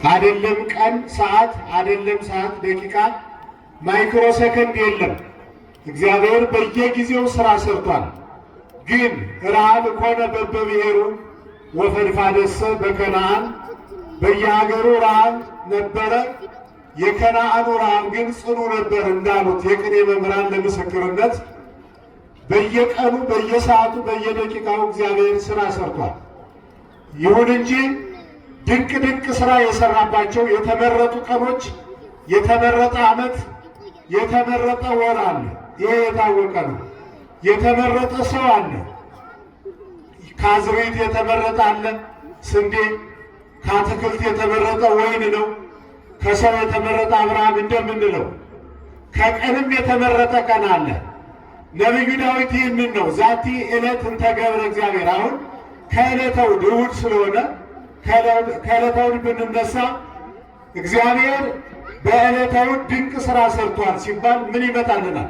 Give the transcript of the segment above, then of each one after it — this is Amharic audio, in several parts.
አይደለም ቀን ሰዓት፣ አይደለም ሰዓት ደቂቃ፣ ማይክሮ ሰከንድ የለም። እግዚአብሔር በየጊዜው ስራ ሰርቷል። ግን ረሃብ ኮነ በበብሔሩ ወፈድፋደሰ በከነዓን፣ በየሀገሩ ረሃብ ነበረ። የከነዓኑ ረሃብ ግን ጽኑ ነበር እንዳሉት የቅኔ መምህራን ለምስክርነት በየቀኑ በየሰዓቱ በየደቂቃው እግዚአብሔር ስራ ሰርቷል። ይሁን እንጂ ድንቅ ድንቅ ስራ የሰራባቸው የተመረጡ ቀኖች፣ የተመረጠ ዓመት፣ የተመረጠ ወር አለ። ይሄ የታወቀ ነው። የተመረጠ ሰው አለ። ከአዝርዕት የተመረጠ አለ፣ ስንዴ። ከአትክልት የተመረጠ ወይን ነው። ከሰው የተመረጠ አብርሃም እንደምንለው ከቀንም የተመረጠ ቀን አለ። ነቢዩ ዳዊት ይህንን ነው ዛቲ ዕለት እንተ ገብረ እግዚአብሔር። አሁን ከዕለተ እሑድ ስለሆነ ከዕለተ እሑድ ብንነሳ እግዚአብሔር በዕለተ እሑድ ድንቅ ሥራ ሰርቷል ሲባል ምን ይመጣልናል?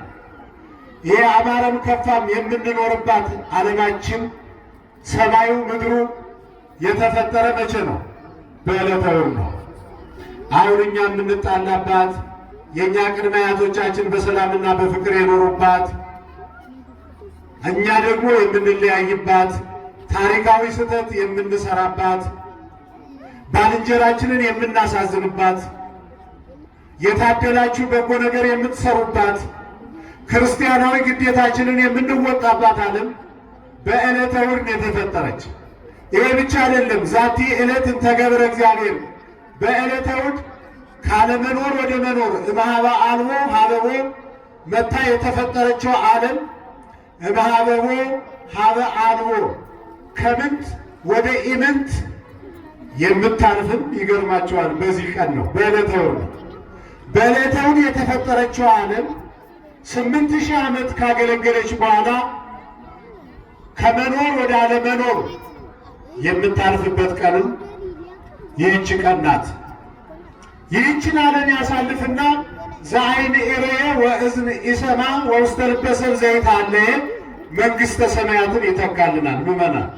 ይሄ አማረም ከፋም የምንኖርባት ዓለማችን ሰማዩ ምድሩ የተፈጠረ መቼ ነው? በዕለተ እሑድ ነው። አሁን እኛ የምንጣላባት የእኛ ቅድመ አያቶቻችን በሰላምና በፍቅር የኖሩባት እኛ ደግሞ የምንለያይባት ታሪካዊ ስህተት የምንሰራባት ባልንጀራችንን የምናሳዝንባት የታደላችሁ በጎ ነገር የምትሰሩባት ክርስቲያናዊ ግዴታችንን የምንወጣባት ዓለም በዕለተ እሑድ የተፈጠረች። ይሄ ብቻ አይደለም። ዛቲ ዕለት እንተ ገብረ እግዚአብሔር በዕለተ እሑድ ካለመኖር ወደ መኖር እምኀበ አልቦ ሀበቦ መታ የተፈጠረችው ዓለም እምኀበቦ ሀበ አልቦ ከምንት ወደ ኢምንት የምታልፍም ይገርማቸዋል። በዚህ ቀን ነው፣ በዕለተ እሑድ ነው። በዕለተ እሑድ የተፈጠረችው ዓለም 8000 ዓመት ካገለገለች በኋላ ከመኖር ወደ አለመኖር የምታልፍበት ቀንም ይህች ቀን ናት። ይህችን ዓለም ያሳልፍና ዘአይን ኢርየ ወእዝን ኢሰማ ወውስተ ልበ ሰብእ ዘይትሃለየ መንግሥተ ሰማያትን ይተካልናል። ምእመናን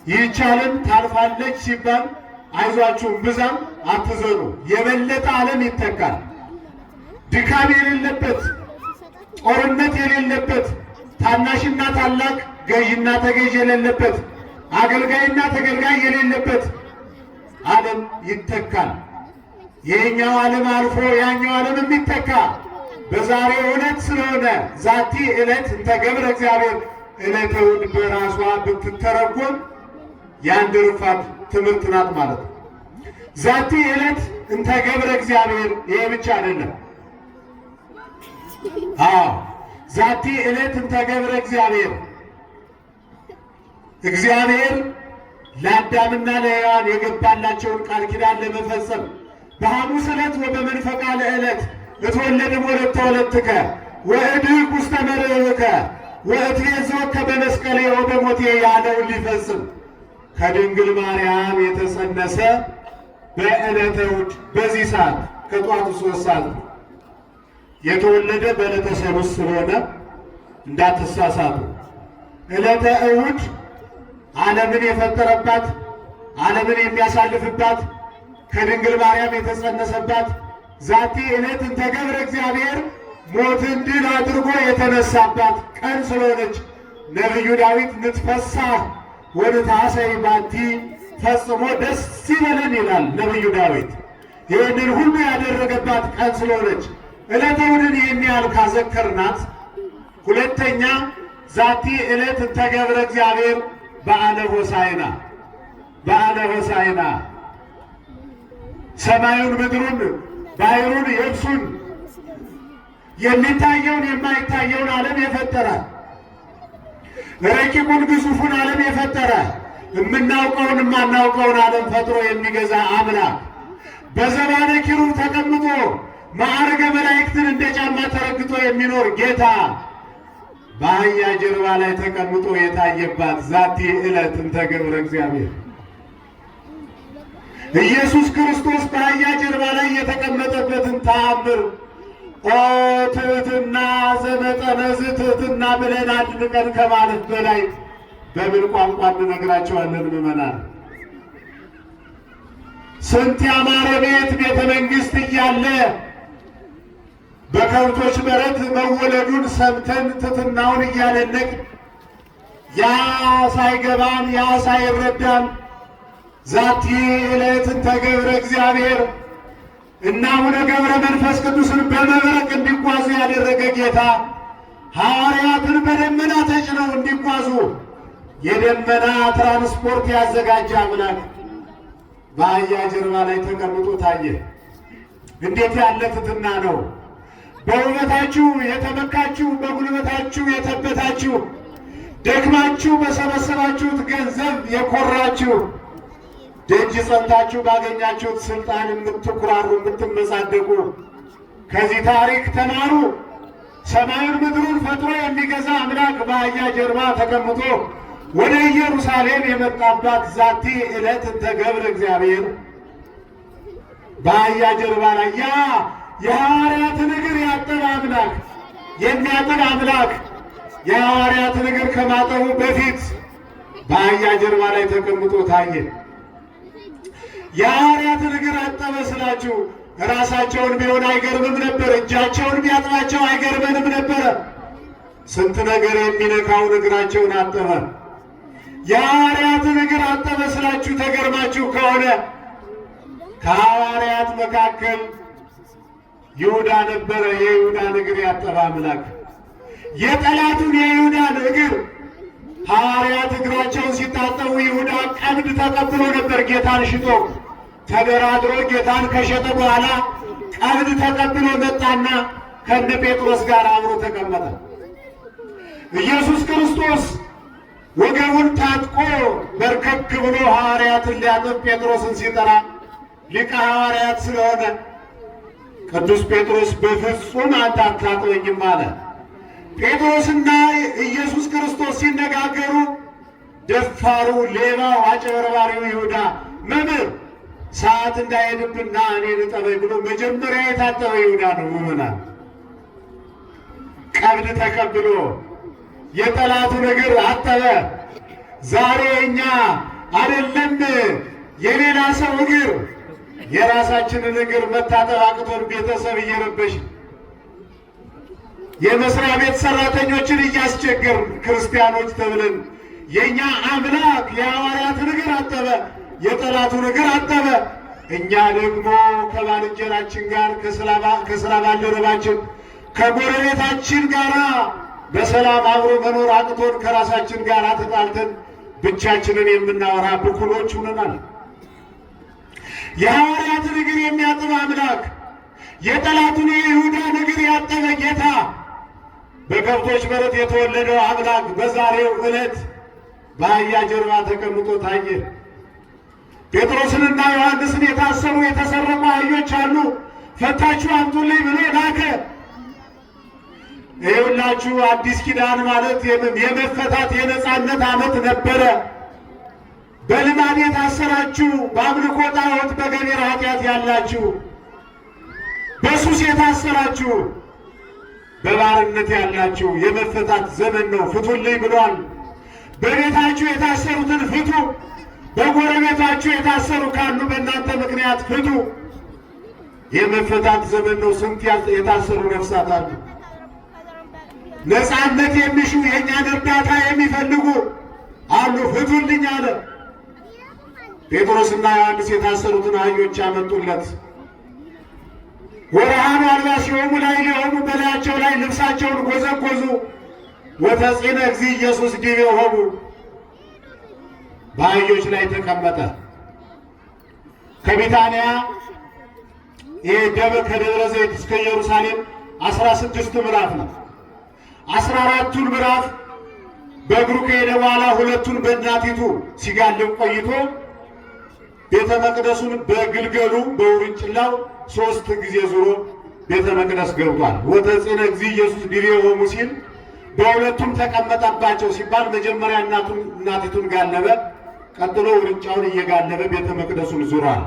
ይህች ዓለም ታልፋለች ሲባል አይዟችሁም ብዛም አትዘኑ፣ የበለጠ ዓለም ይተካል። ድካም የሌለበት፣ ጦርነት የሌለበት፣ ታናሽና ታላቅ፣ ገዥና ተገዥ የሌለበት፣ አገልጋይና ተገልጋይ የሌለበት ዓለም ይተካል። ይህኛው ዓለም አልፎ ያኛው ዓለም የሚተካ በዛሬው ዕለት ስለሆነ ዛቲ ዕለት እንተ ገብረ እግዚአብሔር ዕለተ እሑድ በራሷ ብትተረጎም የአንድ ርፋት ትምህርት ናት ማለት ነው። ዛቲ ዕለት እንተ ገብረ እግዚአብሔር ይሄ ብቻ አይደለም። ዛቲ ዕለት እንተ ገብረ እግዚአብሔር እግዚአብሔር ለአዳምና ለሔዋን የገባላቸውን ቃል ኪዳን ለመፈጸም በሐሙስ ዕለት ወበመንፈቃ ለዕለት እትወለድም ወለተ ወለትከ ወእድኅ ውስተ መርዕከ ወእትቤዝወከ በመስቀሌ ወበሞቴ ያለውን ሊፈጽም ከድንግል ማርያም የተጸነሰ በዕለተ እሑድ በዚህ ሰዓት ከጧቱ 3 ሰዓት የተወለደ በዕለተ ሰሉስ ስለሆነ እንዳትሳሳቱ። ዕለተ እሑድ ዓለምን የፈጠረባት፣ ዓለምን የሚያሳልፍባት፣ ከድንግል ማርያም የተጸነሰባት ዛቲ ዕለት እንተ ገብረ እግዚአብሔር ሞትን ድል አድርጎ የተነሳባት ቀን ስለሆነች ነቢዩ ዳዊት ንትፈሳህ ወንትሐሰይ ባቲ ፈጽሞ ደስ ይበለን ይላል ነቢዩ ዳዊት። ይህንን ሁሉ ያደረገባት ቀን ስለሆነች ዕለተ እሑድን ይህን ያህል ካዘከርናት፣ ሁለተኛ ዛቲ ዕለት እንተ ገብረ እግዚአብሔር በዓለ ሆሳዕና በዓለ ሆሳዕና ሰማዩን ምድሩን ባሕሩን የብሱን የሚታየውን የማይታየውን ዓለም የፈጠረ ረቂቁን ግዙፉን ዓለም የፈጠረ የምናውቀውን የማናውቀውን ዓለም ፈጥሮ የሚገዛ አምላክ በዘባነ ኪሩብ ተቀምጦ ማዕረገ መላእክትን እንደ ጫማ ተረግጦ የሚኖር ጌታ በአህያ ጀርባ ላይ ተቀምጦ የታየባት ዛቲ ዕለት እንተ ገብረ እግዚአብሔር ኢየሱስ ክርስቶስ በአህያ ጀርባ ላይ የተቀመጠበትን ተአምር ኦ ትሕትና ዘመጠነዝ ትሕትና ብለን አድንቀን ከማለት በላይ በምን ቋንቋ እንነግራቸዋለን? ምእመናን ስንት ያማረ ቤት ቤተ መንግሥት እያለ በከብቶች በረት መወለዱን ሰምተን ትሕትናውን እያደነቅ ያ ሳይገባን ያ ሳይረዳን ዛቲ ዕለት እንተ ገብረ እግዚአብሔር እና አቡነ ገብረ መንፈስ ቅዱስን በመብረቅ እንዲጓዙ ያደረገ ጌታ ሐዋርያትን በደመና ተጭነው እንዲጓዙ የደመና ትራንስፖርት ያዘጋጀ አምላክ በአህያ ጀርባ ላይ ተቀምጦ ታየ። እንዴት ያለ ትሕትና ነው! በውበታችሁ የተመካችሁ፣ በጉልበታችሁ የተበታችሁ፣ ደክማችሁ በሰበሰባችሁት ገንዘብ የኮራችሁ፣ ደጅ ጸንታችሁ ባገኛችሁት ስልጣን የምትኩራሩ የምትመጻደቁ ከዚህ ታሪክ ተማሩ። ሰማዩን ምድሩን ፈጥሮ የሚገዛ አምላክ በአህያ ጀርባ ተቀምጦ ወደ ኢየሩሳሌም የመጣባት ዛቲ ዕለት እንተ ገብረ እግዚአብሔር በአህያ ጀርባ ላይ ያ የሐዋርያትን እግር ያጠበ አምላክ የሚያጥብ አምላክ የሐዋርያትን እግር ከማጠቡ በፊት በአህያ ጀርባ ላይ ተቀምጦ ታየ። የሐዋርያትን እግር አጠበ ስላችሁ ራሳቸውን ቢሆን አይገርምም ነበር። እጃቸውን ቢያጥባቸው አይገርመንም ነበረ። ስንት ነገር የሚነካውን እግራቸውን አጠበ። የሐዋርያትን እግር አጠበ ስላችሁ ተገርማችሁ ከሆነ ከሐዋርያት መካከል ይሁዳ ነበረ። የይሁዳን እግር ያጠበ አምላክ የጠላቱን የይሁዳን እግር ሐዋርያት እግራቸውን ሲታጠቡ ይሁዳ ቀብድ ተቀብሎ ነበር። ጌታን ሽጦ ተደራድሮ ጌታን ከሸጠ በኋላ ቀብድ ተቀብሎ መጣና ከነ ጴጥሮስ ጋር አብሮ ተቀመጠ። ኢየሱስ ክርስቶስ ወገቡን ታጥቆ በርከክ ብሎ ሐዋርያትን ሊያጥብ ጴጥሮስን ሲጠራ ሊቀ ሐዋርያት ስለሆነ ቅዱስ ጴጥሮስ በፍጹም አንተ አታጥበኝም አለ። ጴጥሮስና ኢየሱስ ክርስቶስ ሲነጋገሩ ደፋሩ፣ ሌባው፣ አጭበርባሪው ይሁዳ መምህር ሰዓት እንዳይሄድብና እኔን እጠበኝ ብሎ መጀመሪያ የታጠበ ይሁዳ ነው። ምዕመናን ቀብድ ተቀብሎ የጠላቱን እግር አጠበ። ዛሬ እኛ አይደለም የሌላ ሰው እግር የራሳችንን እግር መታጠብ አቅቶን ቤተሰብ እየረበሽን የመስሪያ ቤት ሰራተኞችን እያስቸገርን ክርስቲያኖች ተብለን የእኛ አምላክ የሐዋርያትን እግር አጠበ፣ የጠላቱን እግር አጠበ። እኛ ደግሞ ከባልንጀራችን ጋር ከስራ ባልደረባችን ከጎረቤታችን ጋር በሰላም አብሮ መኖር አቅቶን ከራሳችን ጋር ተጣልተን ብቻችንን የምናወራ ብኩሎች ሆነናል። የሐዋርያትን እግር የሚያጥብ አምላክ የጠላቱን የይሁዳን እግር ያጠበ ጌታ በከብቶች በረት የተወለደው አምላክ በዛሬው ዕለት በአህያ ጀርባ ተቀምጦ ታየ። ጴጥሮስንና ዮሐንስን የታሰሩ የተሰረቁ አህዮች አሉ፣ ፈታችሁ አምጡልኝ ብሎ ላከ። ይኸውላችሁ አዲስ ኪዳን ማለት የመፈታት የነፃነት ዓመት ነበረ። በልማድ የታሰራችሁ፣ በአምልኮ ጣዖት በገቢረ ኃጢአት ያላችሁ፣ በሱስ የታሰራችሁ፣ በባርነት ያላችሁ የመፈታት ዘመን ነው። ፍቱልኝ ብሏል። በቤታችሁ የታሰሩትን ፍቱ። በጎረቤታችሁ የታሰሩ ካሉ በእናንተ ምክንያት ፍቱ። የመፈታት ዘመን ነው። ስንት የታሰሩ ነፍሳት አሉ። ነፃነት የሚሹ የእኛን እርዳታ የሚፈልጉ አሉ። ፍቱልኝ አለ። ጴጥሮስና ዮሐንስ የታሰሩትን አህዮች ያመጡለት። ወርሃኑ አልባሲሆሙ ላዕሌሆሙ በላያቸው ላይ ልብሳቸውን ጎዘጎዙ። ወተጼነ እግዚእ ኢየሱስ ዲቤሆሙ በአህዮች ላይ ተቀመጠ። ከቢታንያ ከደብረ ዘይት እስከ ኢየሩሳሌም 16 ምዕራፍ ነው። 14ቱን ምዕራፍ በእግሩ ከሄደ በኋላ 2ቱን በእናቲቱ ሲጋልብ ቆይቶ ቤተ መቅደሱን በግልገሉ በውርንጭላው 3 ጊዜ ዙሮ ቤተ መቅደስ ገብቷል። ወተጼነ እግዚእ ኢየሱስ ዲቤሆሙ ሲል በሁለቱም ተቀመጠባቸው ሲባል መጀመሪያ እናቲቱን ጋለበ፣ ቀጥሎ ውርንጫውን እየጋለበ ቤተ መቅደሱን ዙሯል።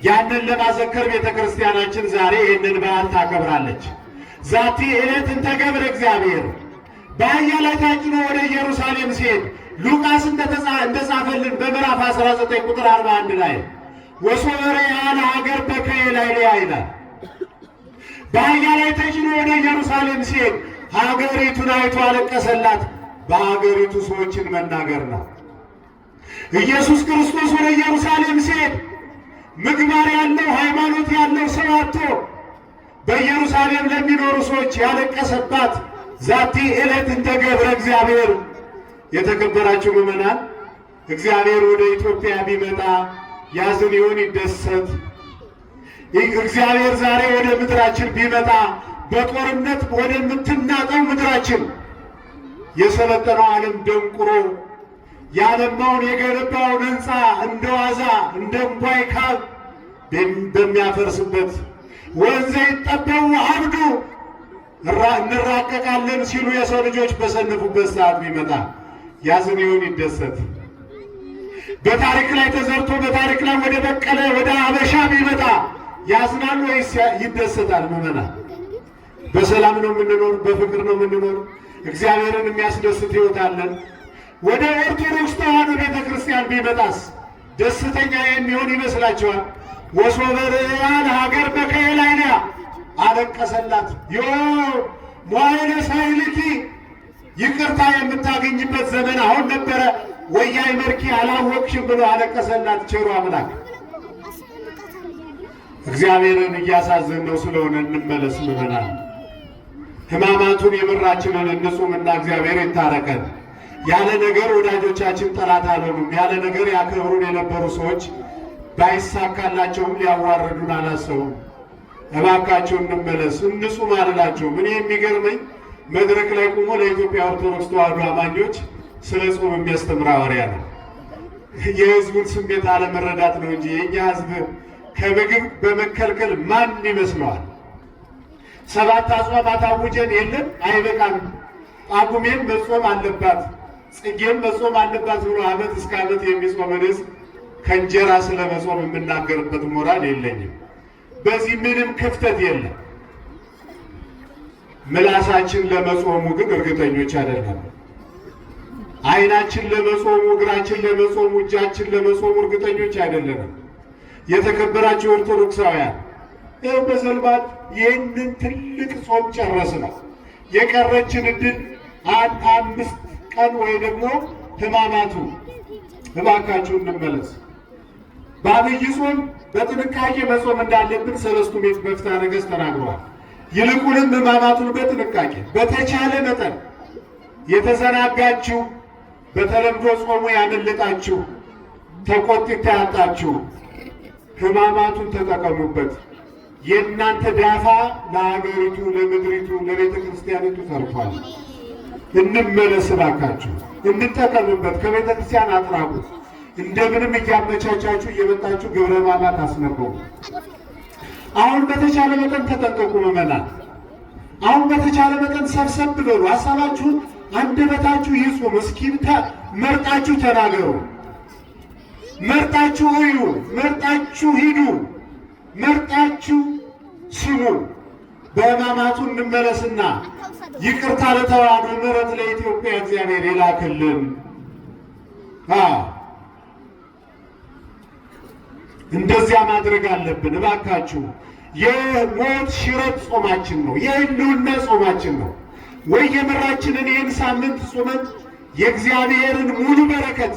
ያንን ለማዘከር ቤተ ክርስቲያናችን ዛሬ ይህንን በዓል ታከብራለች። ዛቲ ዕለት እንተ ገብረ እግዚአብሔር በአህያ ላይ ታጭኖ ወደ ኢየሩሳሌም ሲሄድ ሉቃስ እንደጻፈልን በምዕራፍ 19 ቁጥር 41 ላይ ወሶበረ ያለ ሀገር በከየ ላዕሌሃ ይላል። በአህያ ላይ ተጭኖ ወደ ኢየሩሳሌም ሲሄድ ሀገሪቱን አይቶ አለቀሰላት። በሀገሪቱ ሰዎችን መናገር ነው። ኢየሱስ ክርስቶስ ወደ ኢየሩሳሌም ሲሄድ ምግባር ያለው ሃይማኖት ያለው ሰው አጥቶ በኢየሩሳሌም ለሚኖሩ ሰዎች ያለቀሰባት ዛቲ ዕለት እንተ ገብረ እግዚአብሔር። የተከበራችሁ ምዕመናን፣ እግዚአብሔር ወደ ኢትዮጵያ ቢመጣ ያዝን ይሆን ይደሰት? እግዚአብሔር ዛሬ ወደ ምድራችን ቢመጣ በጦርነት ወደምትናጠው ምድራችን የሰለጠነው ዓለም ደንቁሮ ያለማውን የገነባውን ሕንፃ እንደ ዋዛ እንደ እምቧይ ካብ በሚያፈርስበት ወንዘ ይጠበው አብዱ እንራቀቃለን ሲሉ የሰው ልጆች በሰነፉበት ሰዓት ቢመጣ ያዝን ይሆን ይደሰት? በታሪክ ላይ ተዘርቶ በታሪክ ላይ ወደ በቀለ ወደ አበሻ ቢመጣ ያዝናል ወይስ ይደሰታል? ምዕመናን፣ በሰላም ነው የምንኖር? በፍቅር ነው የምንኖር? እግዚአብሔርን የሚያስደስት ሕይወት አለን? ወደ ኦርቶዶክስ ተዋሕዶ ቤተ ክርስቲያን ቢመጣስ ደስተኛ የሚሆን ይመስላችኋል? ወሶበረ ያለ ሀገር በከየ ላዕሌሃ አለቀሰላት። ዮ ሞዓይለ ሳይልኪ ይቅርታ የምታገኝበት ዘመን አሁን ነበረ ወያይ መርኪ አላወቅሽም ብሎ አለቀሰላት ቸሩ አምላክ። እግዚአብሔርን እያሳዘንነው ስለሆነ እንመለስ ምዕመናን። ሕማማቱን የምራችንን እንጹምና እግዚአብሔር ይታረቀን። ያለ ነገር ወዳጆቻችን ጠላት አልሆኑም። ያለ ነገር ያከብሩን የነበሩ ሰዎች ባይሳካላቸውም ሊያዋርዱን አላሰቡም። እባካቸው እንመለስ፣ እንጹም አልላቸውም። እኔ የሚገርመኝ መድረክ ላይ ቆሞ ለኢትዮጵያ ኦርቶዶክስ ተዋሕዶ አማኞች ስለ ጾም የሚያስተምር ሐዋርያ ነው። የሕዝቡን ስሜት አለመረዳት ነው እንጂ የእኛ ሕዝብ ከምግብ በመከልከል ማን ይመስለዋል? 7 አጽዋማት አውጀን የለም አይበቃም፣ ጳጉሜን መጾም አለባት፣ ጽጌም መጾም አለባት ብሎ ዓመት እስከ ዓመት የሚጾምን ሕዝብ ከእንጀራ ስለ መጾም የምናገርበት ሞራል የለኝም። በዚህ ምንም ክፍተት የለም። ምላሳችን ለመጾሙ ግን እርግጠኞች አይደለም። ዓይናችን ለመጾሙ፣ እግራችን ለመጾሙ፣ እጃችን ለመጾሙ እርግጠኞች አይደለንም። የተከበራችሁ ኦርቶዶክሳውያን፣ ይኸው በዘልማድ ይህንን ትልቅ ጾም ጨረስነው። የቀረችን ዕድል 5 ቀን ወይ ደግሞ ሕማማቱ። እባካችሁ እንመለስ። በአብይ ጾም በጥንቃቄ መጾም እንዳለብን ሰለስቱ ምዕት በፍትሐ ነገሥት ተናግረዋል። ይልቁንም ሕማማቱን በጥንቃቄ በተቻለ መጠን የተዘናጋችሁ፣ በተለምዶ ጾሙ ያመለጣችሁ፣ ተቆጥታ ያጣችሁ ሕማማቱን ተጠቀሙበት። የእናንተ ዳፋ ለሀገሪቱ፣ ለምድሪቱ፣ ለቤተ ክርስቲያኒቱ ተርፏል። እንመለስ እባካችሁ፣ እንጠቀምበት። ከቤተ ክርስቲያን አጥራቁ። እንደምንም እያመቻቻችሁ እየመጣችሁ ግብረ ሕማማት አስነበቡ። አሁን በተቻለ መጠን ተጠንቀቁ ምዕመናን። አሁን በተቻለ መጠን ሰብሰብ በሉ። ሀሳባችሁን አንደበታችሁ ይጹም። እስኪ መርጣችሁ ተናገሩ፣ መርጣችሁ እዩ፣ መርጣችሁ ሂዱ፣ መርጣችሁ ስሙ። በሕማማቱ እንመለስና ይቅርታ ለተዋሕዶ ምሕረት ለኢትዮጵያ እግዚአብሔር ይላክልን። እንደዚያ ማድረግ አለብን። እባካችሁ የሞት ሽረት ጾማችን ነው፣ የህልውና ጾማችን ነው። ወይ የምራችንን ይህን ሳምንት ጾመን የእግዚአብሔርን ሙሉ በረከት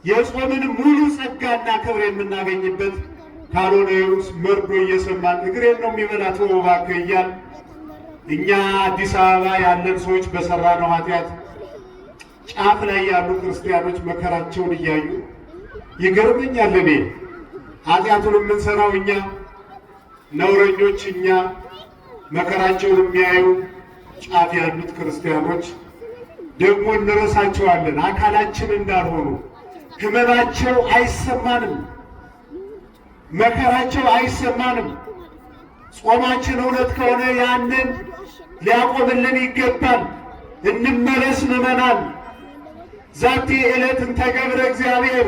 የጾምን ሙሉ ጸጋና ክብር የምናገኝበት፣ ካልሆነ መርዶ እየሰማን እግሬን ነው የሚበላ ተወው እባክህ እያል እኛ አዲስ አበባ ያለን ሰዎች በሰራነው ኃጢአት ጫፍ ላይ ያሉ ክርስቲያኖች መከራቸውን እያዩ ይገርመኛል። እኔ ኃጢአቱን የምንሰራው እኛ፣ ነውረኞች እኛ፣ መከራቸውን የሚያዩ ጫፍ ያሉት ክርስቲያኖች ደግሞ እንረሳቸዋለን። አካላችን እንዳልሆኑ ሕመማቸው አይሰማንም፣ መከራቸው አይሰማንም። ጾማችን እውነት ከሆነ ያንን ሊያቆምልን ይገባል። እንመለስ ምዕመናን። ዛቲ ዕለት እንተ ገብረ እግዚአብሔር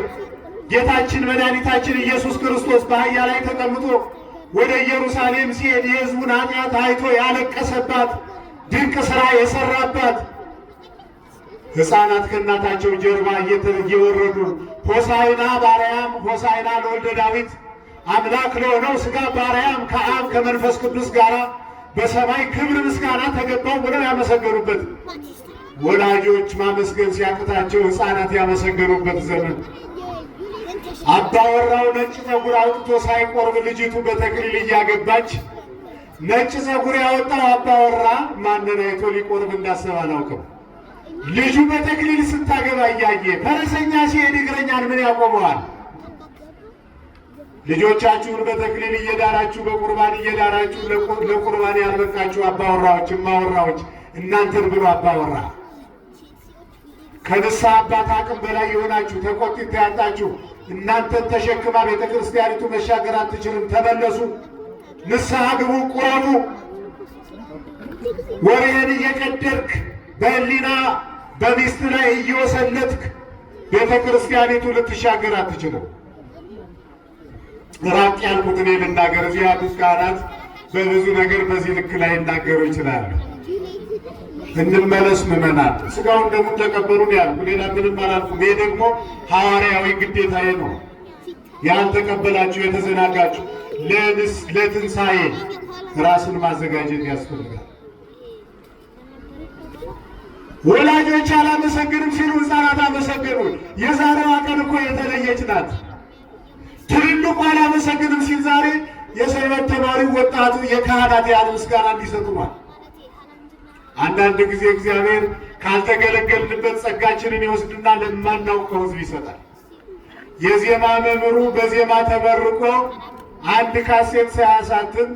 ጌታችን መድኃኒታችን ኢየሱስ ክርስቶስ በአህያ ላይ ተቀምጦ ወደ ኢየሩሳሌም ሲሄድ የሕዝቡን ኃጢአት አይቶ ያለቀሰባት፣ ድንቅ ሥራ የሠራባት ሕፃናት ከእናታቸው ጀርባ እየወረዱ ሆሳዕና በአርያም ሆሳዕና ለወልደ ዳዊት አምላክ ለሆነው ሥጋ በአርያም ከአብ ከመንፈስ ቅዱስ ጋር በሰማይ ክብር ምስጋና ተገባው ብለው ያመሰገኑበት፣ ወላጆች ማመስገን ሲያቅታቸው ሕፃናት ያመሰገኑበት ዘመን። አባወራው ነጭ ፀጉር አውጥቶ ሳይቆርብ ልጅቱ በተክሊል እያገባች ነጭ ፀጉር ያወጣው አባወራ ማንን አይቶ ሊቆርብ እንዳሰብ አላውቅም። ልጁ በተክሊል ስታገባ እያየ ፈረሰኛ ሲሄድ እግረኛን ምን ያቆመዋል? ልጆቻችሁን በተክሊል እየዳራችሁ በቁርባን እየዳራችሁ ለቁርባን ያልበቃችሁ አባወራዎች እማወራዎች እናንተን ብሎ አባወራ ከንስሐ አባት አቅም በላይ የሆናችሁ ተቆጥታ ያጣችሁ እናንተን ተሸክማ ቤተ ክርስቲያኒቱ መሻገር አትችልም። ተመለሱ፣ ንስሐ ግቡ፣ ቁረቡ። ወሬህን እየቀደርክ በህሊና በሚስት ላይ እየወሰለትክ ቤተ ክርስቲያኒቱ ልትሻገር አትችልም። ራቅ ያልኩት እኔ ልናገር። እዚህ ያሉት ካህናት በብዙ ነገር በዚህ ልክ ላይ ይናገሩ ይችላሉ። እንመለስ ምዕመናን። ሥጋውን ደግሞ ተቀበሉን ያልኩ ሌላ ምንም አላልኩም። ይሄ ደግሞ ሐዋርያዊ ግዴታዬ ነው። ያልተቀበላችሁ የተዘናጋችሁ ለትንሣኤ ራስን ማዘጋጀት ያስፈልጋል። ወላጆች አላመሰግንም ሲሉ ሕፃናት አመሰገኑ። የዛሬዋ ቀን እኮ የተለየች ናት። ትልልቁ አላመሰግንም ሲል ዛሬ የሰንበት ተማሪው ወጣቱ የካህናት ያለ ምስጋና እንዲሰጡናል። አንዳንድ ጊዜ እግዚአብሔር ካልተገለገልንበት ጸጋችንን ይወስድና ለማናውቀው ሕዝብ ይሰጣል። የዜማ መምህሩ በዜማ ተመርቆ አንድ ካሴት ሳያሳትም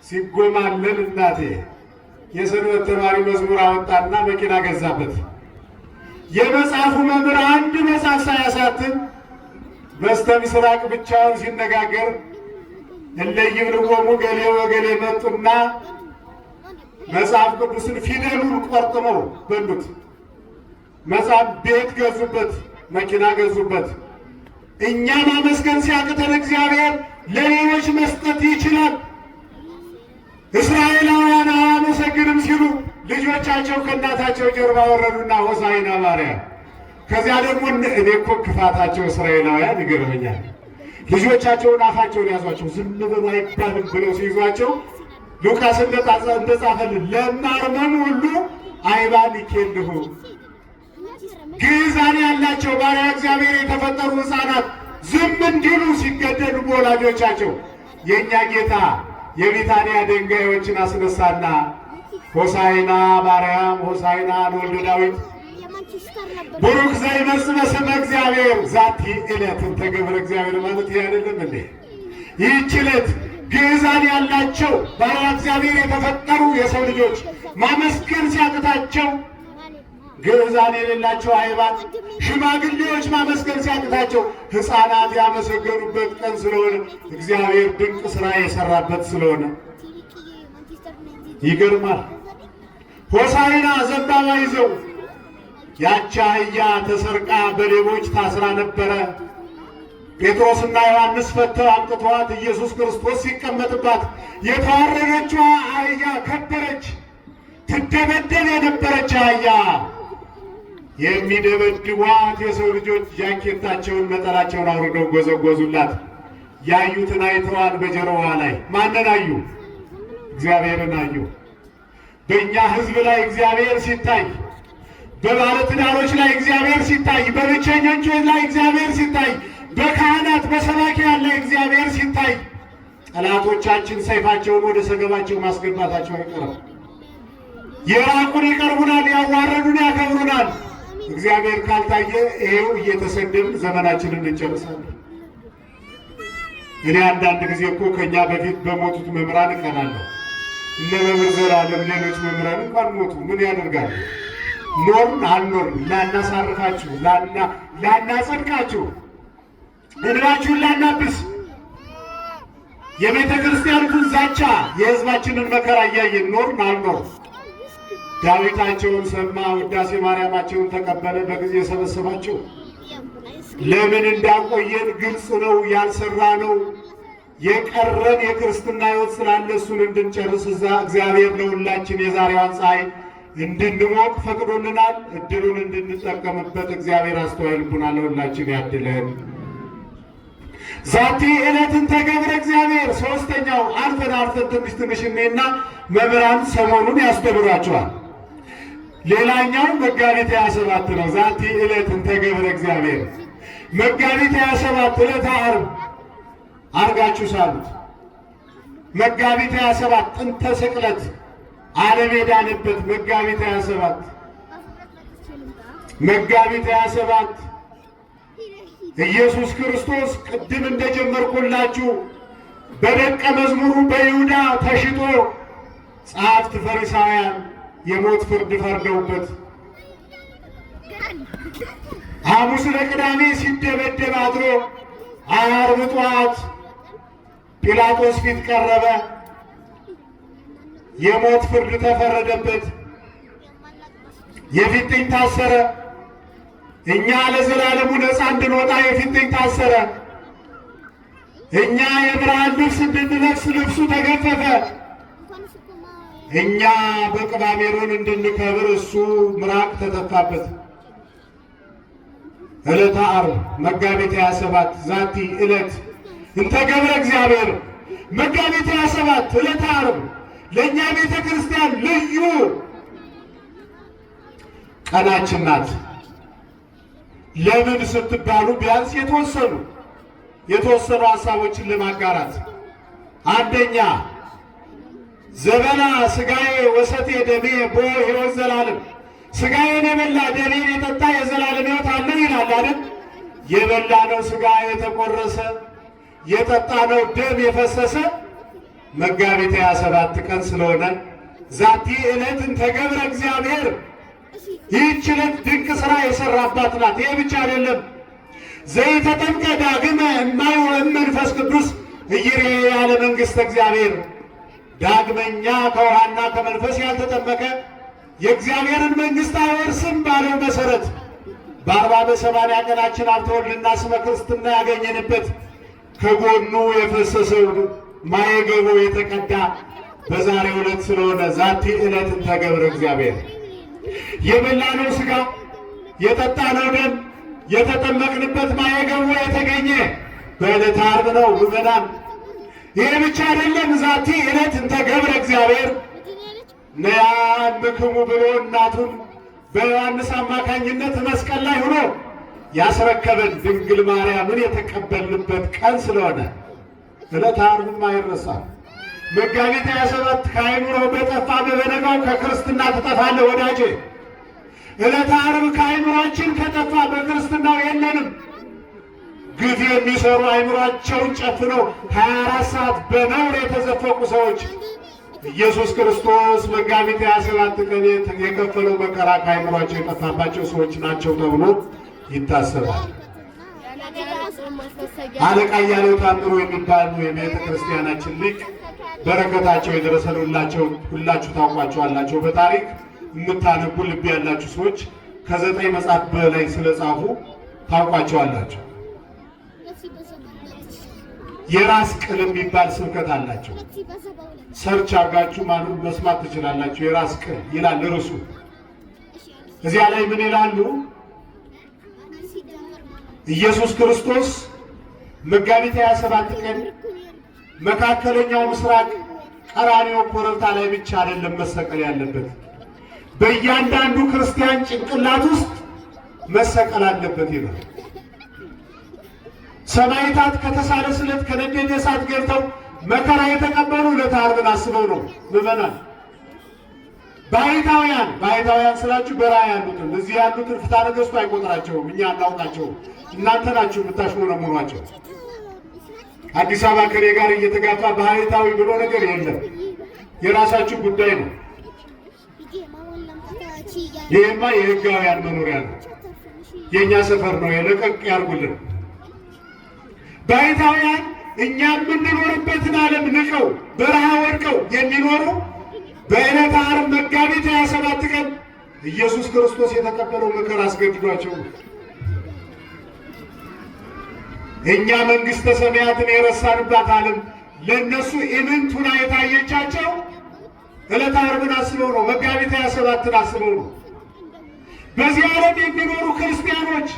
ሲጎማለል እናቴ የሰንበት ተማሪ መዝሙር አወጣና መኪና ገዛበት። የመጽሐፉ መምህር አንድ መጽሐፍ ሳያሳትም በስተ ምስራቅ ብቻውን ሲነጋገር እለይብልዎሙ ገሌ ወገሌ መጡና መጽሐፍ ቅዱስን ፊደሉን ቆርጥመው በሉት። መጽሐፍ ቤት ገዙበት፣ መኪና ገዙበት። እኛ ማመስገን ሲያቅተን እግዚአብሔር ለሌሎች መስጠት ይችላል። እስራኤላውያን አያመሰግንም ሲሉ ልጆቻቸው ከእናታቸው ጀርባ ወረዱና ሆሳዕና በአርያም። ከዚያ ደግሞ እኔ እኮ ክፋታቸው እስራኤላውያን ይገርመኛል። ልጆቻቸውን አፋቸውን ያዟቸው፣ ዝም በሉ አይባልም ብለው ሲይዟቸው ሉቃስ እንደጻፈልን ለማርመም ሁሉ አይባን ይኬልሁ። ግዕዛን ያላቸው ባሪያ እግዚአብሔር የተፈጠሩ ሕፃናት ዝም እንዲሉ ሲገደሉ በወላጆቻቸው የእኛ ጌታ የቢታንያ ድንጋዮችን አስነሳና ሆሳዕና በአርያም ሆሳዕና ለወልደ ዳዊት ቡሩክ ዘይመጽእ በስመ እግዚአብሔር ዛቲ ዕለትን ተገብረ እግዚአብሔር ማለት ይህ አይደለም እንዴ? ይህች ዕለት ግዕዛን ያላቸው ባሪያ እግዚአብሔር የተፈጠሩ የሰው ልጆች ማመስገን ሲያቅታቸው፣ ግዕዛን የሌላቸው አይባን ሽማግሌዎች ማመስገን ሲያቅታቸው ሕፃናት ያመሰገኑበት ቀን ስለሆነ እግዚአብሔር ድንቅ ሥራ የሰራበት ስለሆነ ይገርማል። ሆሳዕና ዘንባባ ይዘው ያቺ አህያ ተሰርቃ በሌቦች ታስራ ነበረ። ጴጥሮስና ዮሐንስ ፈተው አምጥተዋት ኢየሱስ ክርስቶስ ሲቀመጥባት የተዋረደችዋ አህያ ከበረች። ትደበደብ የነበረች አህያ የሚደበድቧት የሰው ልጆች ጃኬታቸውን ነጠላቸውን አውርደው ጎዘጎዙላት። ያዩትን አይተዋል። በጀርባዋ ላይ ማንን አዩ? እግዚአብሔርን አዩ። በእኛ ሕዝብ ላይ እግዚአብሔር ሲታይ፣ በባለትዳሮች ላይ እግዚአብሔር ሲታይ፣ በብቸኞች ላይ እግዚአብሔር ሲታይ፣ በካህናት በሰባኪያን ላይ እግዚአብሔር ሲታይ፣ ጠላቶቻችን ሰይፋቸውን ወደ ሰገባቸው ማስገባታቸው አይቀርም። የራቁን ይቀርቡናል፣ ያዋረዱን ያከብሩናል። እግዚአብሔር ካልታየ ይሄው እየተሰደብን ዘመናችንን እንጨርሳለን። እኔ አንዳንድ ጊዜ እኮ ከኛ በፊት በሞቱት መምህራን እቀናለሁ። እነ መምህር ዘላለም ሌሎች መምህራን እንኳን ሞቱ፣ ምን ያደርጋሉ? ኖርን አልኖርን ላናሳርፋችሁ፣ ላናጸድቃችሁ፣ እንባችሁን ላናብስ፣ የቤተ ክርስቲያኒቱን ዛቻ የሕዝባችንን መከራ እያየን ኖርን አልኖርን። ዳዊታቸውን ሰማ፣ ውዳሴ ማርያማቸውን ተቀበለ፣ በጊዜ ሰበሰባቸው። ለምን እንዳቆየን ግልጽ ነው። ያልሰራ ነው የቀረን የክርስትና ሕይወት ስላለ እሱን እንድንጨርስ እዛ እግዚአብሔር ለሁላችን የዛሬዋን ፀሐይ እንድንሞቅ ፈቅዶልናል። እድሉን እንድንጠቀምበት እግዚአብሔር አስተዋይ ልቡና ለሁላችን ያድለን። ዛቲ ዕለትን ተገብረ እግዚአብሔር። ሶስተኛው አልፈን ትንሽ እኔና መምህራን ሰሞኑን ያስተምሯቸዋል። ሌላኛው መጋቢት 27 ነው። ዛቲ ዕለትን ተገብረ እግዚአብሔር መጋቢት 27 ዕለተ ዓርብ አርጋችሁ ሳሉት። መጋቢት 27 ጥንተ ስቅለት ዓለም የዳነበት መጋቢት 27 መጋቢት 27 ኢየሱስ ክርስቶስ ቅድም እንደጀመርኩላችሁ በደቀ መዝሙሩ በይሁዳ ተሽጦ ጸሐፍት ፈሪሳውያን የሞት ፍርድ ፈርደውበት ሐሙስ ለቅዳሜ ሲደበደብ አድሮ ዓርብ ጠዋት ጲላጦስ ፊት ቀረበ። የሞት ፍርድ ተፈረደበት። የፊጥኝ ታሰረ። እኛ ለዘላለሙ ነፃ እንድንወጣ የፊጥኝ ታሰረ። እኛ የብርሃን ልብስ እንድንለብስ ልብሱ ተገፈፈ። እኛ በቅባ ሜሮን እንድንከብር እሱ ምራቅ ተተፋበት። ዕለተ ዓርብ መጋቢት 27 ዛቲ ዕለት እንተ ገብረ እግዚአብሔር መጋቢት 27 ዕለተ ዓርብ ለእኛ ቤተ ክርስቲያን ልዩ ቀናችን ናት። ለምን ስትባሉ ቢያንስ የተወሰኑ ሀሳቦችን ለማጋራት፣ አንደኛ ዘበላ ሥጋዬ ወሰቴ ደሜ ቦ ሕይወት ዘላለም፣ ሥጋዬን የበላ ደሜን የጠጣ የዘላለም ሕይወት አለው ይላል አይደል? የበላነው ሥጋ የተቆረሰ የጠጣነው ደም የፈሰሰ መጋቢት 27 ቀን ስለሆነ ዛቲ ዕለት እንተ ገብረ እግዚአብሔር ይህች ዕለት ድንቅ ሥራ የሠራባት ናት። ይህ ብቻ አይደለም። ዘይተጠምቀ ዳግመ እማየ ወእመንፈስ ቅዱስ እይሬ ያለ መንግሥተ እግዚአብሔር፣ ዳግመኛ ከውሃና ከመንፈስ ያልተጠመቀ የእግዚአብሔርን መንግሥት አይወርስም ባለው መሠረት በ40 በ80 ቀናችን ሀብተ ወልድና ስመ ክርስትና ያገኘንበት ከጎኑ የፈሰሰው ማየገቦ የተቀዳ በዛሬው ዕለት ስለሆነ ዛቲ ዕለት እንተ ገብረ እግዚአብሔር የበላነው ሥጋ የጠጣነው ደም የተጠመቅንበት ማየገቦ የተገኘ በዕለተ ዓርብ ነው። ምዕመናን፣ ይህ ብቻ አይደለም። ዛቲ ዕለት እንተ ገብረ እግዚአብሔር ነያ እምክሙ ብሎ እናቱን በዮሐንስ አማካኝነት መስቀል ላይ ሆኖ ያስረከበን ድንግል ማርያምን የተቀበልንበት ቀን ስለሆነ ዕለተ ዓርብም አይረሳም። መጋቢት 27 ከአይምሮህ በጠፋ በበነጋው ከክርስትና ትጠፋለህ ወዳጄ። ዕለተ ዓርብ ከአይምሯችን ከጠፋ በክርስትናው የለንም። ግፍ የሚሰሩ አይምሯቸውን ጨፍነው 24 ሰዓት በነውር የተዘፈቁ ሰዎች ኢየሱስ ክርስቶስ መጋቢት 27 ቀን የከፈለው መከራ ከአይምሯቸው የጠፋባቸው ሰዎች ናቸው ተብሎ ይታሰባል። አለቃ እያሌው ታምሩ የሚባሉ የቤተ ክርስቲያናችን ሊቅ በረከታቸው የደረሰሉላቸው ሁላችሁ ታውቋቸዋላቸው። በታሪክ የምታነቡ ልብ ያላችሁ ሰዎች ከ9 መጽሐፍ በላይ ስለጻፉ ታውቋቸዋላቸው። የራስ ቅል የሚባል ስብከት አላቸው። ሰርች አርጋችሁ መስማት ትችላላችሁ። የራስ ቅል ይላል ርዕሱ። እዚያ ላይ ምን ይላሉ? ኢየሱስ ክርስቶስ መጋቢት 27 ቀን መካከለኛው ምስራቅ ቀራንዮ ኮረብታ ላይ ብቻ አይደለም መሰቀል ያለበት፣ በእያንዳንዱ ክርስቲያን ጭንቅላት ውስጥ መሰቀል አለበት ይላል። ሰማዕታት ከተሳለ ስለት ከነደደ እሳት ገብተው መከራ የተቀበሉ ዕለተ ዓርብን አስበው ነው። ምዕመናን፣ ባሕታውያን ስላችሁ በረሃ ያሉትን እዚህ ያሉትን ፍትሐ ነገሥቱ አይቆጥራቸውም። እኛ እናውቃቸውም። እናንተ ናችሁ የምታሽሞነሙኗቸው። አዲስ አበባ ከኔ ጋር እየተጋፋ ባሕታዊ ብሎ ነገር የለም። የራሳችሁ ጉዳይ ነው። ይህማ የሕጋውያን መኖሪያ ነው። የእኛ ሰፈር ነው። የለቀቅ ያርጉልን። ባሕታውያን እኛ የምንኖርበትን ዓለም ንቀው በረሃ ወድቀው የሚኖሩ በዕለተ ዓርብ መጋቢት 27 ቀን ኢየሱስ ክርስቶስ የተቀበለው መከራ አስገድዷቸው እኛ መንግሥተ ሰማያትን የረሳንባት ዓለም ለእነሱ ኢምንት ሆና የታየቻቸው ዕለተ ዓርብን አስበው ነው። መጋቢት 27ን አስበው ነው። በዚህ ዓለም የሚኖሩ ክርስቲያኖች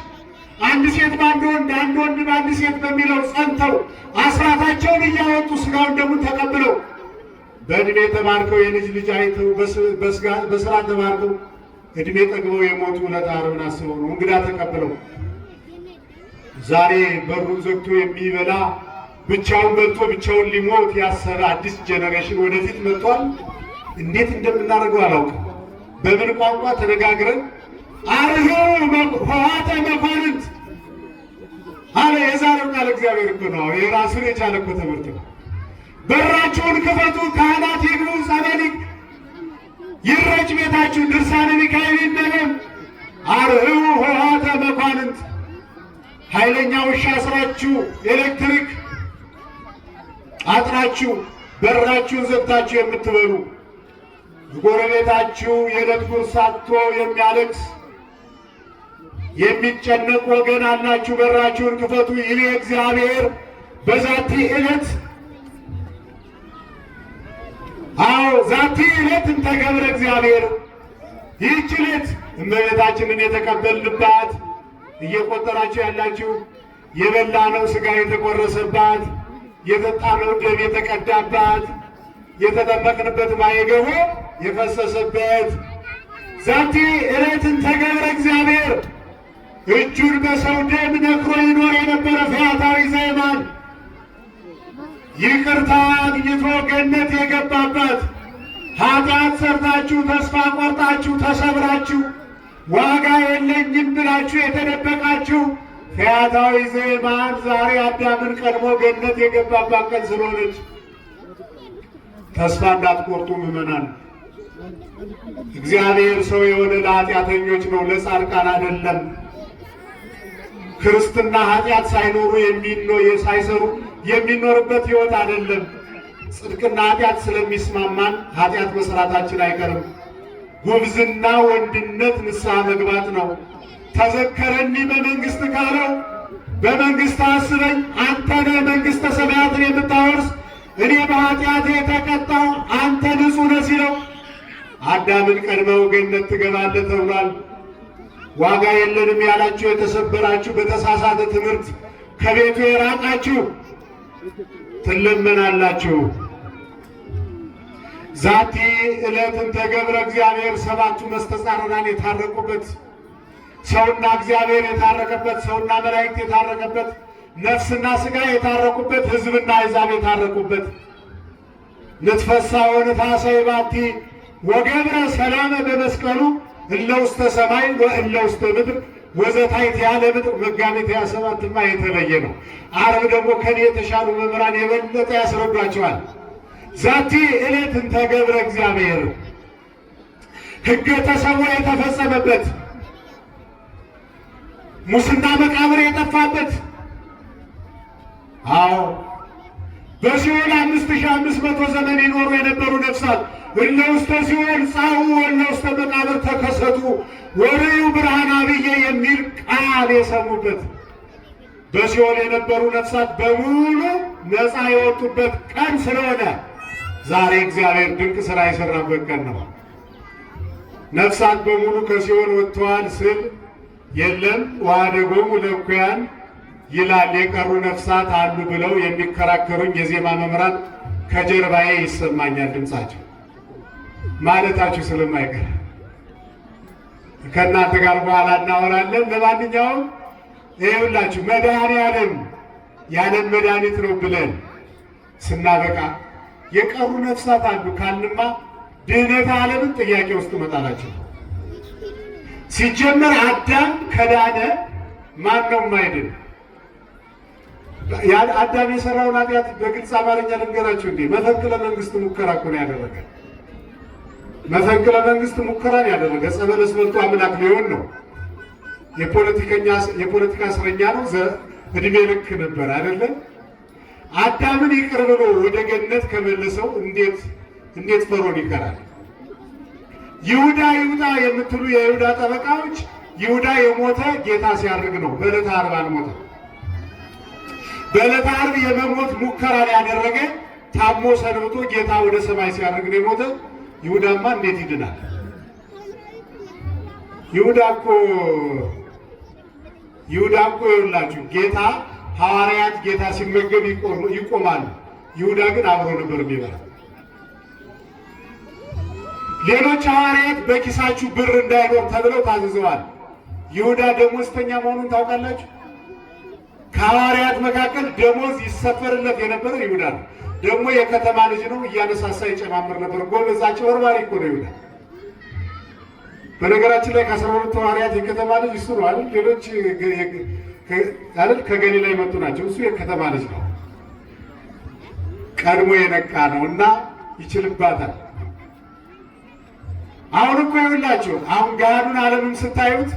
አንድ ሴት በአንድ ወንድ፣ አንድ ወንድ በአንድ ሴት በሚለው ጸንተው አስራታቸውን እያወጡ ሥጋውን ደሙን ተቀብለው በዕድሜ ተባርከው የልጅ ልጅ አይተው በሥራ ተባርከው ዕድሜ ጠግበው የሞቱ ዕለተ ዓርብን አስበው ነው። እንግዳ ተቀብለው ዛሬ በሩን ዘግቶ የሚበላ ብቻውን በልቶ ብቻውን ሊሞት ያሰበ አዲስ ጄኔሬሽን ወደፊት መጥቷል። እንዴት እንደምናደርገው አላውቅም። በምን ቋንቋ ተነጋግረን አርኅዉ ኆኃተ መኳንንት አለ። የዛሬው ቃል እግዚአብሔር እኮ ነው። የራሱን የቻለ እኮ ትምህርት ነው። በራችሁን ክፈቱ፣ ካህናት ይግቡ፣ ጸበል ይረጭ ቤታችሁ፣ ድርሳነ ሚካኤል ይነበብ። አርኅዉ ኆኃተ መኳንንት ኃይለኛ ውሻ አስራችሁ ኤሌክትሪክ አጥራችሁ በራችሁን ዘግታችሁ የምትበሉ ጎረቤታችሁ የዕለት ጉርስ አጥቶ የሚያለቅስ የሚጨነቅ ወገን አላችሁ። በራችሁን ክፈቱ ይቤ እግዚአብሔር በዛቲ ዕለት። አዎ ዛቲ ዕለት እንተ ገብረ እግዚአብሔር። ይህች ዕለት እመቤታችንን የተቀበልንባት እየቆጠራችሁ ያላችሁ የበላነው ሥጋ የተቆረሰባት፣ የጠጣነው ደም የተቀዳባት፣ የተጠመቅንበት ማየገቦ የፈሰሰበት ዛቲ ዕለት እንተ ገብረ እግዚአብሔር። እጁን በሰው ደም ነክሮ ይኖር የነበረ ፈያታዊ ዘየማን ይቅርታ አግኝቶ ገነት የገባባት፣ ኃጢአት ሰርታችሁ ተስፋ ቆርጣችሁ ተሰብራችሁ ዋጋ የለኝም ብላችሁ የተደበቃችሁ ፈያታዊ ዘየማን ዛሬ አዳምን ቀድሞ ገነት የገባባት ቀን ስለሆነች ተስፋ እንዳትቆርጡ ምዕመናን። እግዚአብሔር ሰው የሆነ ለኃጢአተኞች ነው፣ ለጻድቃን አይደለም። ክርስትና ኃጢአት ሳይሰሩ የሚኖርበት ሕይወት አይደለም። ጽድቅና ኃጢአት ስለሚስማማን ኃጢአት መስራታችን አይቀርም። ጉብዝና ወንድነት ንስሐ መግባት ነው። ተዘከረኒ በመንግሥት ካለው በመንግሥት አስበኝ አንተ ነህ መንግሥተ ሰማያትን የምታወርስ እኔ በኃጢአት የተቀጣው አንተ ንጹሕ ነህ ሲለው አዳምን ቀድመው ገነት ትገባለህ ተብሏል። ዋጋ የለንም ያላችሁ የተሰበራችሁ፣ በተሳሳተ ትምህርት ከቤቱ የራቃችሁ ትለመናላችሁ። ዛቲ ዕለት እንተ ገብረ እግዚአብሔር ሰባቱ መስተጻርራን የታረቁበት፣ ሰውና እግዚአብሔር የታረቀበት፣ ሰውና መላእክት የታረቀበት፣ ነፍስና ሥጋ የታረቁበት፣ ሕዝብና አሕዛብ የታረቁበት ንትፈሳ ወንታሰይ ባቲ ወገብረ ሰላመ በመስቀሉ እለ ውስተ ሰማይ ወእለ ውስተ ምድር ወዘታይት ያለ ምድር። መጋቢት 27ማ የተለየ ነው። ዓርብ ደግሞ ከኔ የተሻሉ መምህራን የበለጠ ያስረዷቸዋል። ዛቲ ዕለት እንተ ገብረ እግዚአብሔር ሕገ ተሰውኦ የተፈጸመበት፣ ሙስና መቃብር የጠፋበት። አዎ በሲኦል 5500 ዘመን ይኖሩ የነበሩ ነፍሳት እለ ውስተ ሲኦል ጻኡ ወእለ ውስተ መቃብር ተከሰቱ ወርእዩ ብርሃነ አብየ የሚል ቃል የሰሙበት፣ በሲኦል የነበሩ ነፍሳት በሙሉ ነፃ የወጡበት ቀን ስለሆነ ዛሬ እግዚአብሔር ድንቅ ሥራ የሠራበት ቀን ነው። ነፍሳት በሙሉ ከሲኦል ወጥተዋል ስል የለም ወኀደጎሙ ለእኩያን ይላል። የቀሩ ነፍሳት አሉ ብለው የሚከራከሩኝ የዜማ መምህራን ከጀርባዬ ይሰማኛል ድምፃቸው ማለታችሁ ስለማይቀር ከእናንተ ጋር በኋላ እናወራለን። ለማንኛውም ይኸውላችሁ መድኃኔዓለም የዓለም መድኃኒት ነው ብለን ስናበቃ የቀሩ ነፍሳት አሉ ካልንማ ድህነተ ዓለምን ጥያቄ ውስጥ መጣላቸው። ሲጀመር አዳም ከዳነ ማን ነው የማይድን? አዳም የሰራውን ኃጢአት በግልጽ አማርኛ ልንገራችሁ እንዴ፣ መፈንቅለ መንግስት ሙከራ እኮ ነው ያደረገ። መፈንቅለ መንግስት ሙከራን ያደረገ ጸበለስ በልቶ አምላክ ሊሆን ነው። የፖለቲካ እስረኛ ነው። እድሜ ልክ ነበር አይደለም። አዳምን ይቅር ብሎ ወደ ገነት ከመለሰው እንዴት ፈሮን ይቀራል? ይሁዳ የምትሉ የይሁዳ ጠበቃዎች ይሁዳ የሞተ ጌታ ሲያርግ ነው። በዕለተ ዓርብ አልሞተም። በዕለተ ዓርብ የመሞት ሙከራን ያደረገ ታሞ ሰንብቶ ጌታ ወደ ሰማይ ሲያርግ ነው የሞተ። ይሁዳማ እንዴት ይድናል? ይሁዳ እኮ ይኸውላችሁ ጌታ ሐዋርያት ጌታ ሲመገብ ይቆማሉ። ይሁዳ ግን አብሮ ነበር የሚበላ። ሌሎች ሐዋርያት በኪሳችሁ ብር እንዳይኖር ተብለው ታዝዘዋል። ይሁዳ ደሞዝተኛ መሆኑን ታውቃላችሁ? ከሐዋርያት መካከል ደሞዝ ይሰፈርለት የነበረ ይሁዳ ነው። ደግሞ የከተማ ልጅ ነው፣ እያነሳሳ ይጨማምር ነበር። ጎበዝ አጭበርባሪ እኮ ነው ይሁዳ። በነገራችን ላይ ከ12 ሐዋርያት የከተማ ልጅ እሱ ነው አይደል? ሌሎች ከገሊላ የመጡ ናቸው። እሱ የከተማ ልጅ ነው፣ ቀድሞ የነቃ ነው እና ይችልባታል። አሁን እኮ ይኸውላችሁ አሁን ገሃዱን ዓለምን ስታዩት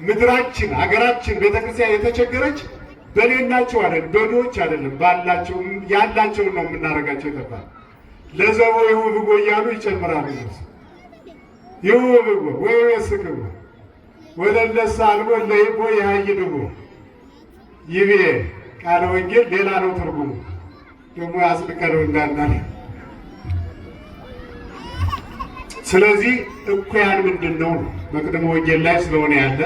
ምድራችን ሀገራችን ቤተክርስቲያን የተቸገረች በሌላቸው አይደለም፣ በዶች አይደለም፣ ባላቸው ያላቸውን ነው የምናደርጋቸው። ይተባል ለዘቦ ይሁብጎ እያሉ ይጨምራሉ። ይሁብጎ ወይ ወስክቦ ወለለሳ አልቦ ለይቦ ያይድቦ ይቤ ቃለ ወንጌል ሌላ ነው ትርጉሙ። ደግሞ ያስልከነው እንዳናል። ስለዚህ እኩያን ምንድን ነው? መቅደመ ወንጌል ላይ ስለሆነ ያለ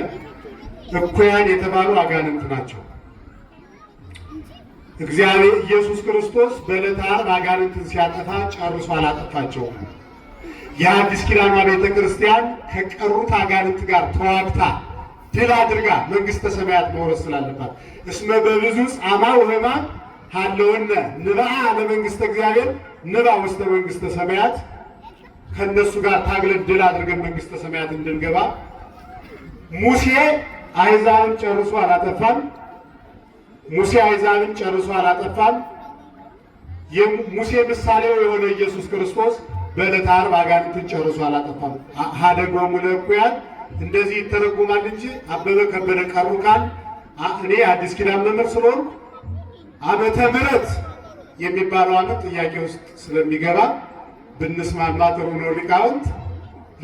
እኩያን የተባሉ አጋንንት ናቸው። እግዚአብሔር ኢየሱስ ክርስቶስ በዕለተ ዓርብ አጋንንትን ሲያጠፋ ጨርሶ አላጠፋቸውም። የአዲስ ኪዳኗ ቤተ ክርስቲያን ከቀሩት አጋንንት ጋር ተዋግታ ድል አድርጋ መንግሥተ ሰማያት መውረስ ስላለባት እስመ በብዙ ጻማ ወሕማም ሀለወነ ንብአ ለመንግሥተ እግዚአብሔር ንባ ውስተ መንግሥተ ሰማያት ከእነሱ ጋር ታግለን ድል አድርገን መንግሥተ ሰማያት እንድንገባ ሙሴ አሕዛብን ጨርሶ አላጠፋም። ሙሴ አሕዛብን ጨርሶ አላጠፋም። የሙሴ ምሳሌው የሆነ ኢየሱስ ክርስቶስ በዕለተ ዓርብ አጋንንትን ጨርሶ አላጠፋም። ሀደጎሙ ለእኩያን እንደዚህ ይተረጉማል እንጂ አበበ ከበደ ቀሩ ቃል እኔ አዲስ ኪዳን መምህር ስለሆንኩ ዓመተ ምሕረት የሚባለው ዓመት ጥያቄ ውስጥ ስለሚገባ ብንስማማ ጥሩ ነው። ሊቃውንት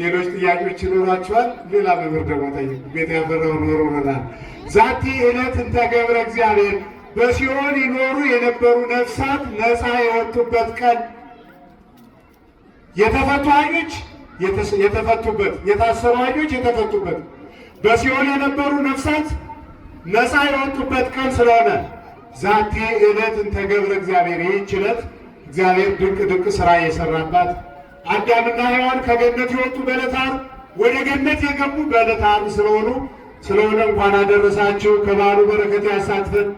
ሌሎች ጥያቄዎች ይኖሯቸዋል። ሌላ መምህር ደግሞ ጠይቁ። ቤት ያፈራው ኖሮ ሆናል። ዛቲ ዕለት እንተ ገብረ እግዚአብሔር በሲኦል ይኖሩ የነበሩ ነፍሳት ነፃ የወጡበት ቀን፣ የተፈቱ ኃይሎች የተፈቱበት፣ የታሰሩ ኃይሎች የተፈቱበት፣ በሲኦል የነበሩ ነፍሳት ነፃ የወጡበት ቀን ስለሆነ ዛቲ ዕለት እንተ ገብረ እግዚአብሔር ይህች ዕለት እግዚአብሔር ድንቅ ስራ የሰራባት አዳምና ሔዋን ከገነት የወጡ በዕለተ ዓርብ ወደ ገነት የገቡ በዕለተ ዓርብ ስለሆነ እንኳን አደረሳችሁ። ከበዓሉ በረከት ያሳትፈን።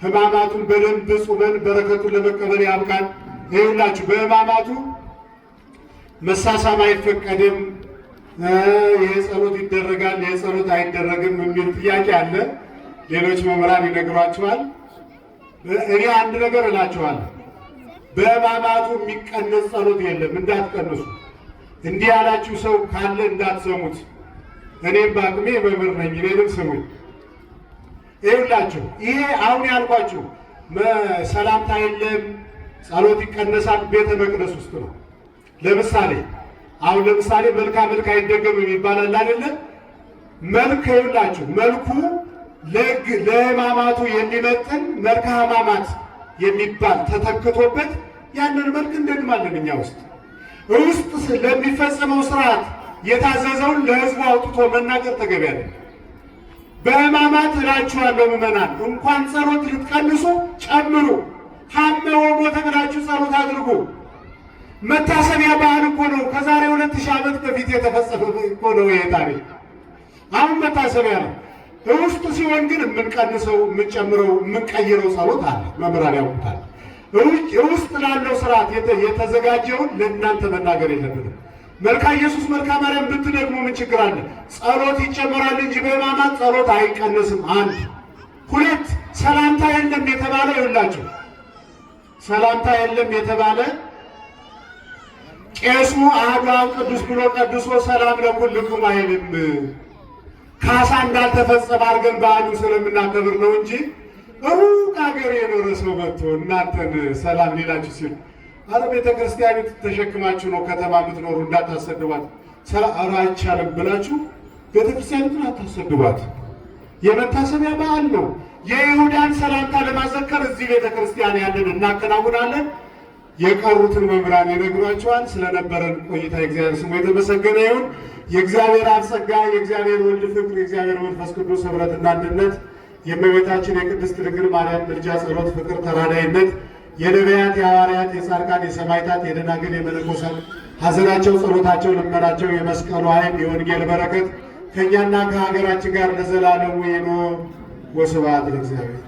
ሕማማቱን በደንብ ጾመን በረከቱን ለመቀበል ያብቃን። ይኸውላችሁ በሕማማቱ መሳሳም አይፈቀድም። ይሄ ጸሎት ይደረጋል፣ ይሄ ጸሎት አይደረግም የሚል ጥያቄ አለ። ሌሎች መምህራን ይነግሯቸዋል። እኔ አንድ ነገር እላቸዋለሁ። በሕማማቱ የሚቀነስ ጸሎት የለም፣ እንዳትቀንሱ። እንዲህ ያላችሁ ሰው ካለ እንዳትሰሙት። እኔም በአቅሜ መምህር ነኝ፣ እኔንም ስሙኝ። ይኸውላችሁ ይሄ አሁን ያልኳችሁ ሰላምታ የለም፣ ጸሎት ይቀነሳል፣ ቤተ መቅደስ ውስጥ ነው። ለምሳሌ መልካ አይደገምም ይባላል አይደለ? መልክ ይኸውላችሁ መልኩ ለሕማማቱ የሚመጥን መልካ ሕማማት የሚባል ተተክቶበት ያንን መልክ እንደግማለን። እኛ ውስጥ ለሚፈጸመው ስርዓት የታዘዘውን ለሕዝቡ አውጥቶ መናገር ተገቢ አይደለም። በሕማማት እላችኋለሁ ምዕመናን እንኳን ጸሎት ልትቀንሱ ጨምሩ። ሐመ ወሞተ ብላችሁ ጸሎት አድርጉ። መታሰቢያ በዓል እኮ ነው። ከዛሬ 2000 ዓመት በፊት የተፈጸመ እኮ ነው ይሄ ታሪክ። አሁን መታሰቢያ ነው። ውስጥ ሲሆን ግን የምንቀንሰው፣ የምንጨምረው፣ የምንቀይረው ጸሎት አለ። መምህራን ያውቁታል። ውስጥ ላለው ስርዓት የተዘጋጀውን ለእናንተ መናገር የለብንም። መልካ ኢየሱስ መልካ ማርያም ብትደግሞ ምን ችግር አለ? ጸሎት ይጨመራል እንጂ በሕማማት ጸሎት አይቀነስም። አንድ ሁለት ሰላምታ የለም የተባለ ይውላችሁ፣ ሰላምታ የለም የተባለ ቄሱ አሐዱ አብ ቅዱስ ብሎ ቀድሶ ሰላም ለኩልክሙ አይልም። ካሳ እንዳልተፈጸመ አድርገን በዓሉን ስለምናከብር ነው እንጂ ሩቅ ሀገር የኖረ ሰው መጥቶ እናንተን ሰላም ሊላችሁ ሲል አረ ቤተ ክርስቲያኒቱ ተሸክማችሁ ነው ከተማ የምትኖሩ እንዳታሰድቧት፣ ኧረ አይቻልም ብላችሁ ቤተ ክርስቲያኒቱን አታሰድቧት። የመታሰቢያ በዓል ነው። የይሁዳን ሰላምታ ለማዘከር እዚህ ቤተ ክርስቲያን ያንን እናከናውናለን። የቀሩትን መምህራን ይነግሯቸዋል። ስለነበረን ቆይታ የእግዚአብሔር ስሙ የተመሰገነ ይሁን። የእግዚአብሔር አብ ጸጋ፣ የእግዚአብሔር ወልድ ፍቅር፣ የእግዚአብሔር መንፈስ ቅዱስ ኅብረትና አንድነት፣ የእመቤታችን የቅድስት ድንግል ማርያም ምልጃ፣ ጸሎት፣ ፍቅር፣ ተራዳኢነት፣ የነቢያት፣ የሐዋርያት፣ የጻድቃን፣ የሰማዕታት፣ የደናግል፣ የመነኮሳት ሐዘናቸው፣ ጸሎታቸው፣ ልመናቸው፣ የመስቀሉ ኃይል፣ የወንጌል በረከት ከእኛና ከሀገራችን ጋር ለዘላለሙ ይኑር። ወስብሐት ለእግዚአብሔር።